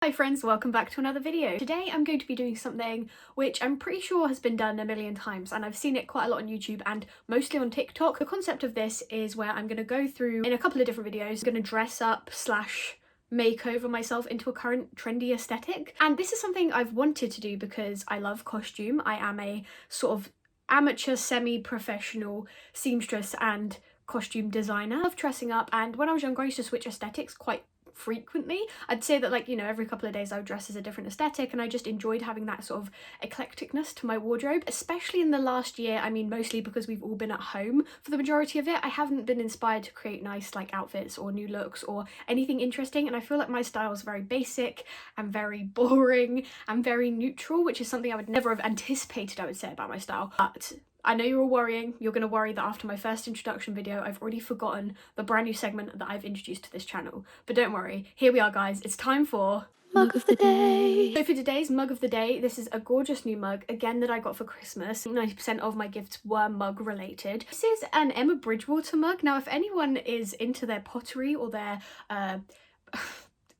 Hi friends, welcome back to another video. Today I'm going to be doing something which I'm pretty sure has been done a million times, and I've seen it quite a lot on YouTube and mostly on TikTok. The concept of this is where I'm going to go through in a couple of different videos, I'm going to dress up slash makeover myself into a current trendy aesthetic. And this is something I've wanted to do because I love costume. I am a sort of amateur semi-professional seamstress and costume designer. I love dressing up, and when I was younger I used to switch aesthetics quite frequently. I'd say that, like, you know, every couple of days I would dress as a different aesthetic, and I just enjoyed having that sort of eclecticness to my wardrobe, especially in the last year. I mean, mostly because we've all been at home for the majority of it. I haven't been inspired to create nice like outfits or new looks or anything interesting, and I feel like my style is very basic and very boring and very neutral, which is something I would never have anticipated I would say about my style. But I know you're all worrying. You're going to worry that after my first introduction video I've already forgotten the brand new segment that I've introduced to this channel. But don't worry, here we are guys, it's time for Mug of the Day. So for today's Mug of the Day, this is a gorgeous new mug, again that I got for Christmas. 90% of my gifts were mug related. This is an Emma Bridgewater mug. Now if anyone is into their pottery or their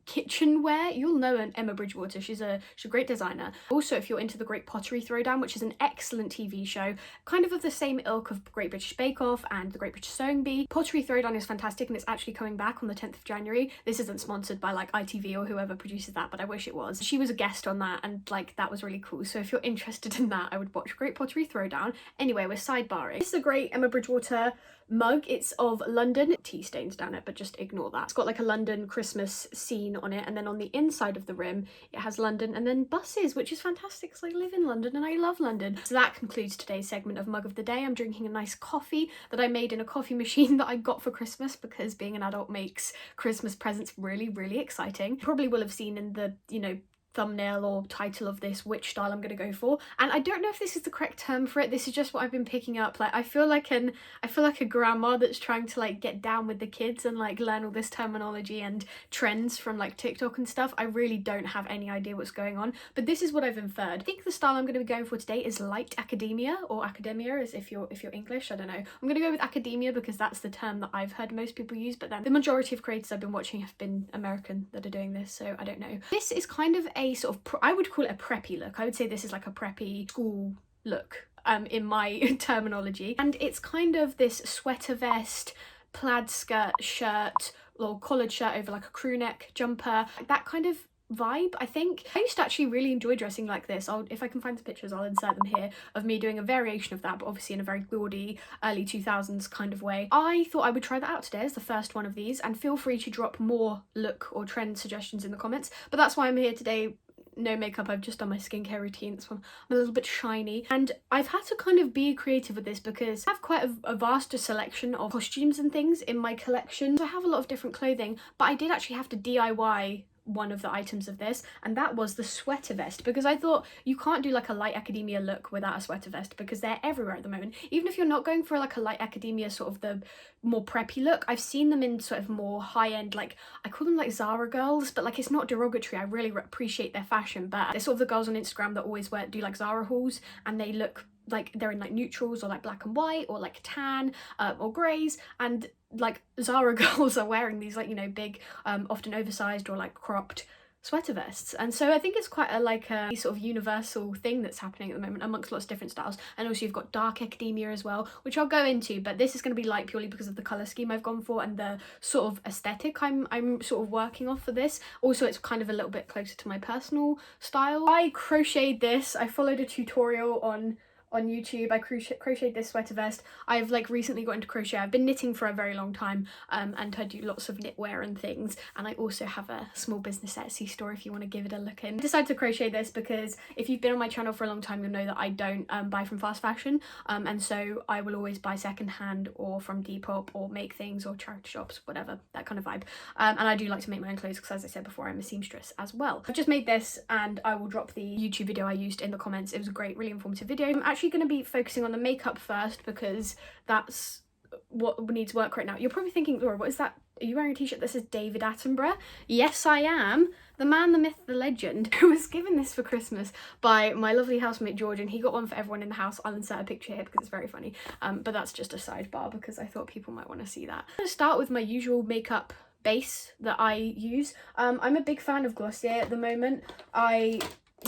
kitchenware, you'll know an Emma Bridgewater. She's a great designer. Also, if you're into The Great Pottery Throwdown, which is an excellent TV show, kind of the same ilk of Great British Bake Off and The Great British Sewing Bee, Pottery Throwdown is fantastic, and it's actually coming back on the 10th of January. This isn't sponsored by like ITV or whoever produces that, but I wish it was. She was a guest on that, and like that was really cool. So if you're interested in that, I would watch Great Pottery Throwdown. Anyway, we're sidebarring. This is a great Emma Bridgewater mug. It's of London, tea stains down it, but just ignore that. It's got like a London Christmas scene on it, and then on the inside of the rim it has London and then buses, which is fantastic because I live in London and I love London. So that concludes today's segment of Mug of the Day. I'm drinking a nice coffee that I made in a coffee machine that I got for Christmas, because being an adult makes Christmas presents really exciting. You probably will have seen in the, you know, thumbnail or title of this which style I'm going to go for, and I don't know if this is the correct term for it. This is just what I've been picking up. Like I feel like a grandma that's trying to like get down with the kids and like learn all this terminology and trends from like TikTok and stuff. I really don't have any idea what's going on, but this is what I've inferred. I think the style I'm going to be going for today is light academia, or academia as if you're English. I don't know. I'm going to go with academia because that's the term that I've heard most people use, but then the majority of creators I've been watching have been American that are doing this, so I don't know. This is kind of a sort of I would call it a preppy look. I would say this is like a preppy school look in my terminology, and it's kind of this sweater vest, plaid skirt, shirt or collared shirt over like a crew neck jumper, that kind of vibe. I think I used to actually really enjoy dressing like this. If I can find some pictures I'll insert them here of me doing a variation of that, but obviously in a very gaudy early 2000s kind of way. I thought I would try that out today as the first one of these, and feel free to drop more look or trend suggestions in the comments. But that's why I'm here today. No makeup, I've just done my skincare routine. That's why I'm a little bit shiny, and I've had to kind of be creative with this because I have quite a vast selection of costumes and things in my collection. So I have a lot of different clothing, but I did actually have to DIY one of the items of this, and that was the sweater vest, because I thought you can't do like a light academia look without a sweater vest, because they're everywhere at the moment. Even if you're not going for like a light academia sort of the more preppy look, I've seen them in sort of more high-end, like I call them like Zara girls, but like it's not derogatory. I really appreciate their fashion, but they're sort of the girls on Instagram that always do like Zara hauls, and they look like they're in like neutrals or like black and white or like tan or greys, and like Zara girls are wearing these like, you know, big often oversized or like cropped sweater vests. And so I think it's quite a sort of universal thing that's happening at the moment amongst lots of different styles. And also you've got dark academia as well, which I'll go into, but this is going to be light purely because of the color scheme I've gone for and the sort of aesthetic I'm sort of working off for this. Also it's kind of a little bit closer to my personal style. I crocheted this. I followed a tutorial on YouTube. I crocheted this sweater vest. I've like recently got into crochet. I've been knitting for a very long time, and I do lots of knitwear and things, and I also have a small business Etsy store if you want to give it a look in. I decided to crochet this because if you've been on my channel for a long time you'll know that I don't buy from fast fashion, and so I will always buy secondhand or from Depop or make things or charity shops, whatever, that kind of vibe. And I do like to make my own clothes because, as I said before, I'm a seamstress as well. I've just made this and I will drop the YouTube video I used in the comments. It was a great, really informative video. I'm actually going to be focusing on the makeup first because that's what needs work right now. You're probably thinking, Laura, what is that? Are you wearing a t-shirt that says David Attenborough? Yes, I am. The man, the myth, the legend, who was given this for Christmas by my lovely housemate George, and he got one for everyone in the house. I'll insert a picture here because it's very funny. But that's just a sidebar because I thought people might want to see that. I'm going to start with my usual makeup base that I use. I'm a big fan of Glossier at the moment. I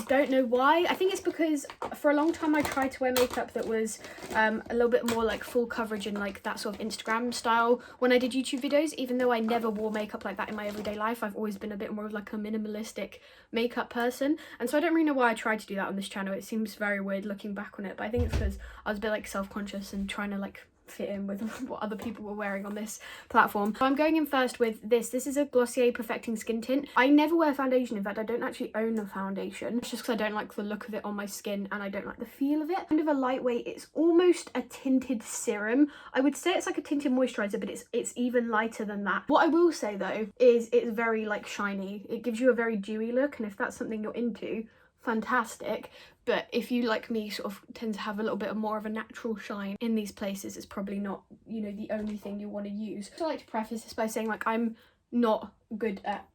don't know why. I think it's because for a long time I tried to wear makeup that was a little bit more like full coverage and like that sort of Instagram style when I did YouTube videos. Even though I never wore makeup like that in my everyday life, I've always been a bit more of like a minimalistic makeup person, and so I don't really know why I tried to do that on this channel. It seems very weird looking back on it, but I think it's because I was a bit like self-conscious and trying to like fit in with what other people were wearing on this platform. So I'm going in first with this is a Glossier Perfecting Skin Tint. I never wear foundation. In fact, I don't actually own a foundation. It's just because I don't like the look of it on my skin and I don't like the feel of it. Kind of a lightweight, it's almost a tinted serum. I would say it's like a tinted moisturizer, but it's even lighter than that. What I will say though is it's very like shiny. It gives you a very dewy look, and if that's something you're into, fantastic. But if you, like me, sort of tend to have a little bit more of a natural shine in these places, it's probably not, you know, the only thing you want to use. So I like to preface this by saying, like, I'm not good at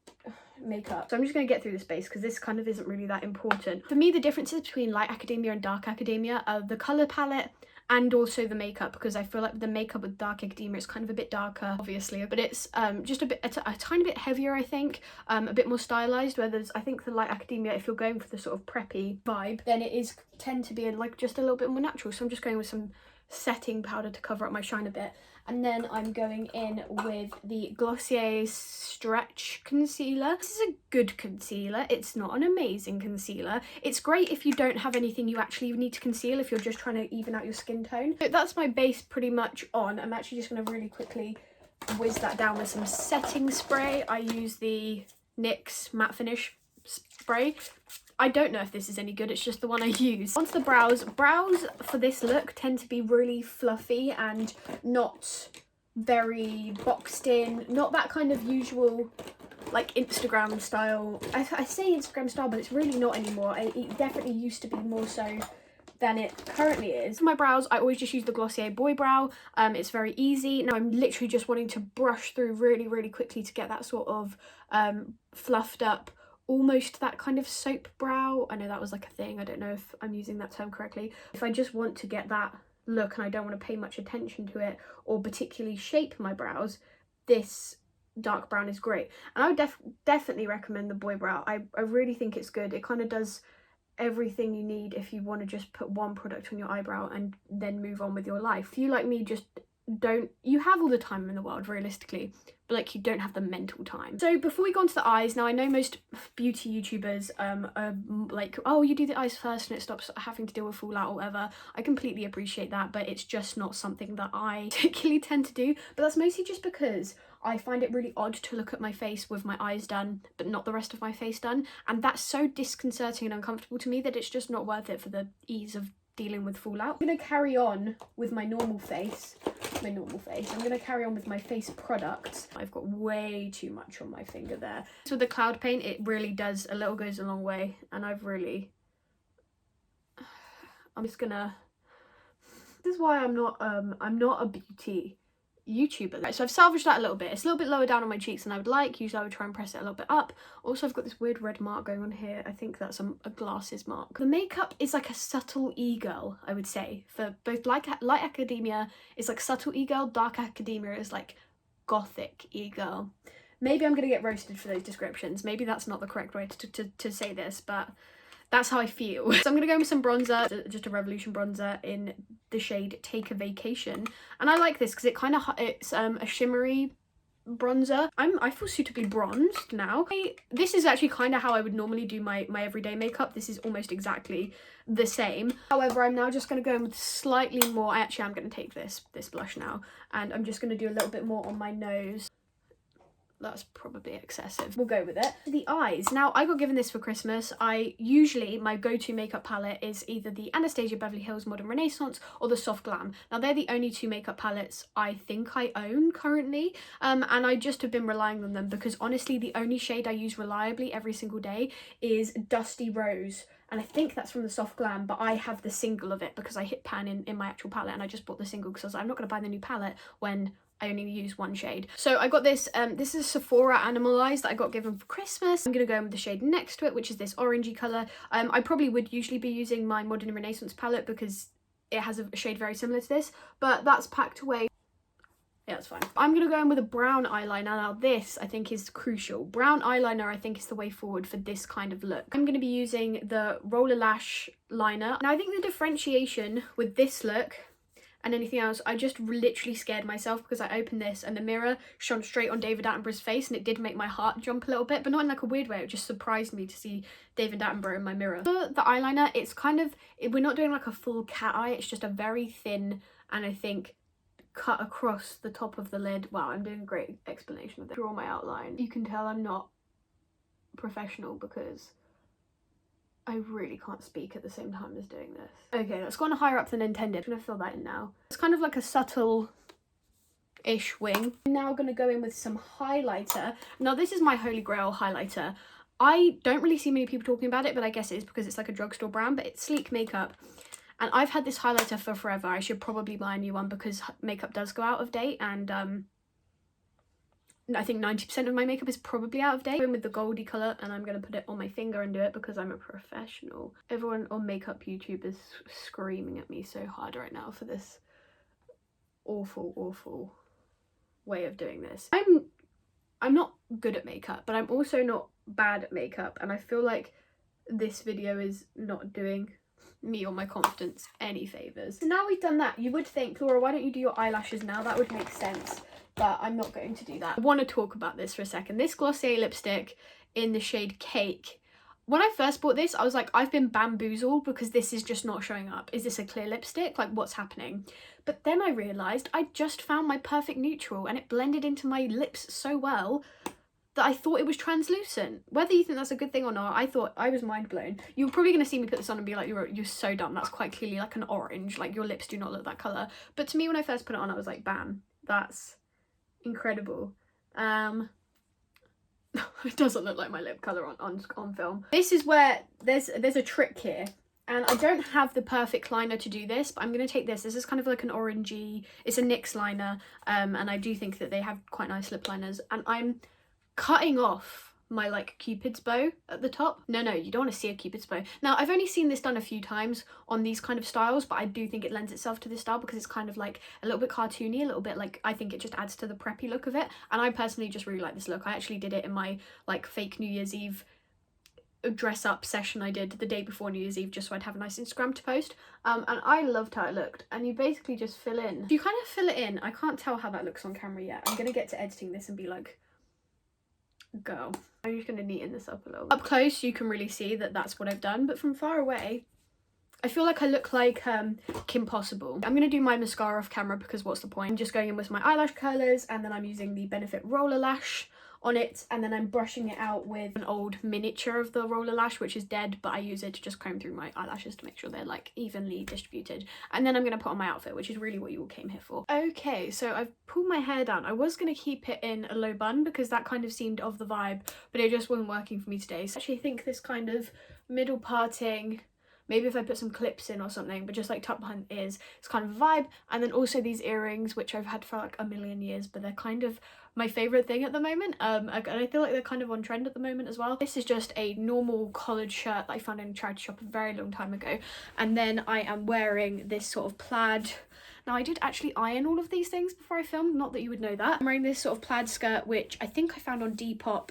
makeup, so I'm just going to get through this base because this kind of isn't really that important. For me, the differences between light academia and dark academia are the colour palette and also the makeup, because I feel like the makeup with dark academia is kind of a bit darker, obviously, but it's just a tiny bit heavier, I think, a bit more stylized, whereas I think the light academia, if you're going for the sort of preppy vibe, then it is tend to be like just a little bit more natural. So I'm just going with some setting powder to cover up my shine a bit, and then I'm going in with the Glossier Stretch Concealer. This is a good concealer. It's not an amazing concealer. It's great if you don't have anything you actually need to conceal, if you're just trying to even out your skin tone. So that's my base pretty much on. I'm actually just going to really quickly whiz that down with some setting spray. I use the NYX Matte Finish spray. I don't know if this is any good, it's just the one I use. Onto the brows. Brows for this look tend to be really fluffy and not very boxed in, not that kind of usual like Instagram style. I say Instagram style, but it's really not anymore. It definitely used to be more so than it currently is. For my brows, I always just use the Glossier Boy Brow. It's very easy. Now I'm literally just wanting to brush through really quickly to get that sort of fluffed up, almost that kind of soap brow. I know that was like a thing, I don't know if I'm using that term correctly. If I just want to get that look and I don't want to pay much attention to it or particularly shape my brows, this dark brown is great. And I would definitely recommend the Boy Brow. I really think it's good. It kind of does everything you need if you want to just put one product on your eyebrow and then move on with your life. If you, like me, just don't, you have all the time in the world realistically, but like you don't have the mental time. So before we go on to the eyes, now I know most beauty YouTubers are like, oh, you do the eyes first and it stops having to deal with fallout or whatever. I completely appreciate that, but it's just not something that I particularly tend to do. But that's mostly just because I find it really odd to look at my face with my eyes done but not the rest of my face done, and that's so disconcerting and uncomfortable to me that it's just not worth it for the ease of dealing with fallout. I'm going to carry on with my normal face. I'm going to carry on with my face products. I've got way too much on my finger there. So with the cloud paint, it really does, a little goes a long way, and I'm just gonna, this is why I'm not a beauty YouTuber. Right, so I've salvaged that a little bit. It's a little bit lower down on my cheeks than I would like. Usually I would try and press it a little bit up. Also, I've got this weird red mark going on here. I think that's a glasses mark. The makeup is like a subtle e-girl, I would say. For both light academia is like subtle e-girl, dark academia is like gothic e-girl. Maybe I'm gonna get roasted for those descriptions. Maybe that's not the correct way to say this, but that's how I feel. So I'm going to go with some bronzer, just a Revolution bronzer in the shade Take a Vacation. And I like this because it's a shimmery bronzer. I feel suitably bronzed now. This is actually kind of how I would normally do my everyday makeup. This is almost exactly the same. However, I'm now just going to go in with slightly more. I'm going to take this blush now, and I'm just going to do a little bit more on my nose. That's probably excessive. We'll go with it. The eyes. Now, I got given this for Christmas. Usually my go-to makeup palette is either the Anastasia Beverly Hills Modern Renaissance or the Soft Glam. Now, they're the only two makeup palettes I think I own currently, and I just have been relying on them because honestly, the only shade I use reliably every single day is Dusty Rose. And I think that's from the Soft Glam, but I have the single of it because I hit pan in my actual palette, and I just bought the single because I was like, I'm not going to buy the new palette when I only use one shade. So I got this, this is Sephora Animalize that I got given for Christmas. I'm going to go in with the shade next to it, which is this orangey colour. I probably would usually be using my Modern Renaissance palette because it has a shade very similar to this, but that's packed away Yeah, that's fine. I'm going to go in with a brown eyeliner. Now this, I think, is crucial. Brown eyeliner, I think, is the way forward for this kind of look. I'm going to be using the Roller Lash liner. Now, I think the differentiation with this look and anything else, I just literally scared myself because I opened this and the mirror shone straight on David Attenborough's face, and it did make my heart jump a little bit, but not in like a weird way. It just surprised me to see David Attenborough in my mirror. For the eyeliner, it's kind of, we're not doing like a full cat eye, it's just a very thin, and I think cut across the top of the lid. Wow, I'm doing a great explanation of this. Draw my outline. You can tell I'm not professional because I really can't speak at the same time as doing this. Okay, that's gone higher up than intended. I'm gonna fill that in now. It's kind of like a subtle-ish wing. I'm now gonna go in with some highlighter. Now this is my holy grail highlighter. I don't really see many people talking about it, but I guess it is because it's like a drugstore brand, but it's Sleek Makeup. And I've had this highlighter for forever. I should probably buy a new one because makeup does go out of date, and I think 90% of my makeup is probably out of date. I'm going with the goldy colour, and I'm going to put it on my finger and do it because I'm a professional. Everyone on makeup YouTube is screaming at me so hard right now for this awful way of doing this. I'm not good at makeup, but I'm also not bad at makeup, and I feel like this video is not doing me or my confidence any favours. So now we've done that, you would think, Laura, why don't you do your eyelashes now? That would make sense, but I'm not going to do that. I want to talk about this for a second. This Glossier lipstick in the shade Cake. When I first bought this, I was like, I've been bamboozled because this is just not showing up. Is this a clear lipstick? Like, what's happening? But then I realised I just found my perfect neutral, and it blended into my lips so well that I thought it was translucent. Whether you think that's a good thing or not, I thought, I was mind blown. You're probably going to see me put this on and be like, you're so dumb. That's quite clearly like an orange. Like, your lips do not look that colour. But to me, when I first put it on, I was like, bam, that's incredible. It doesn't look like my lip colour on film. This is where there's a trick here. And I don't have the perfect liner to do this, but I'm going to take this. This is kind of like an orangey, it's a NYX liner. And I do think that they have quite nice lip liners. And I'm cutting off my like Cupid's bow at the top. No, you don't want to see a Cupid's bow. Now, I've only seen this done a few times on these kind of styles, but I do think it lends itself to this style because it's kind of like a little bit cartoony, a little bit like, I think it just adds to the preppy look of it. And I personally just really like this look. I actually did it in my like fake New Year's Eve dress up session I did the day before New Year's Eve, just so I'd have a nice Instagram to post. And I loved how it looked. And you basically just fill in. You kind of fill it in. I can't tell how that looks on camera yet. I'm gonna get to editing this and be like, girl. I'm just going to neaten this up a little. Up close you can really see that that's what I've done, but from far away I feel like I look like Kim Possible. I'm going to do my mascara off camera because what's the point? I'm just going in with my eyelash curlers, and then I'm using the Benefit Roller Lash on it, and then I'm brushing it out with an old miniature of the Roller Lash, which is dead, but I use it to just comb through my eyelashes to make sure they're like evenly distributed. And then I'm going to put on my outfit, which is really what you all came here for. Okay, so I've pulled my hair down. I was going to keep it in a low bun because that kind of seemed of the vibe, but it just wasn't working for me today. So I actually think this kind of middle parting, maybe if I put some clips in or something, but just like tucked behind the ears, it's kind of a vibe. And then also these earrings, which I've had for like a million years, but they're kind of my favourite thing at the moment. And I feel like they're kind of on trend at the moment as well. This is just a normal collared shirt that I found in a charity shop a very long time ago. And then I am wearing this sort of plaid. Now, I did actually iron all of these things before I filmed, not that you would know that. I'm wearing this sort of plaid skirt, which I think I found on Depop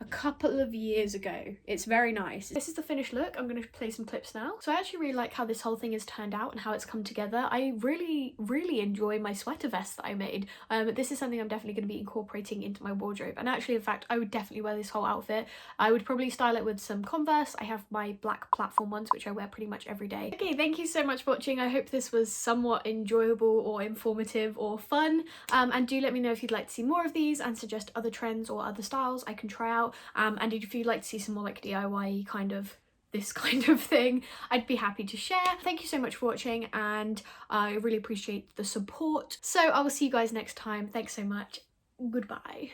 a couple of years ago. It's very nice. This is the finished look. I'm going to play some clips now. So I actually really like how this whole thing has turned out and how it's come together. I really enjoy my sweater vest that I made. This is something I'm definitely going to be incorporating into my wardrobe. And actually, in fact, I would definitely wear this whole outfit. I would probably style it with some Converse. I have my black platform ones, which I wear pretty much every day. Okay, thank you so much for watching. I hope this was somewhat enjoyable or informative or fun. And do let me know if you'd like to see more of these and suggest other trends or other styles I can try out. And if you'd like to see some more like DIY kind of this kind of thing, I'd be happy to share. Thank you so much for watching, and I really appreciate the support. So I will see you guys next time. Thanks so much. Goodbye.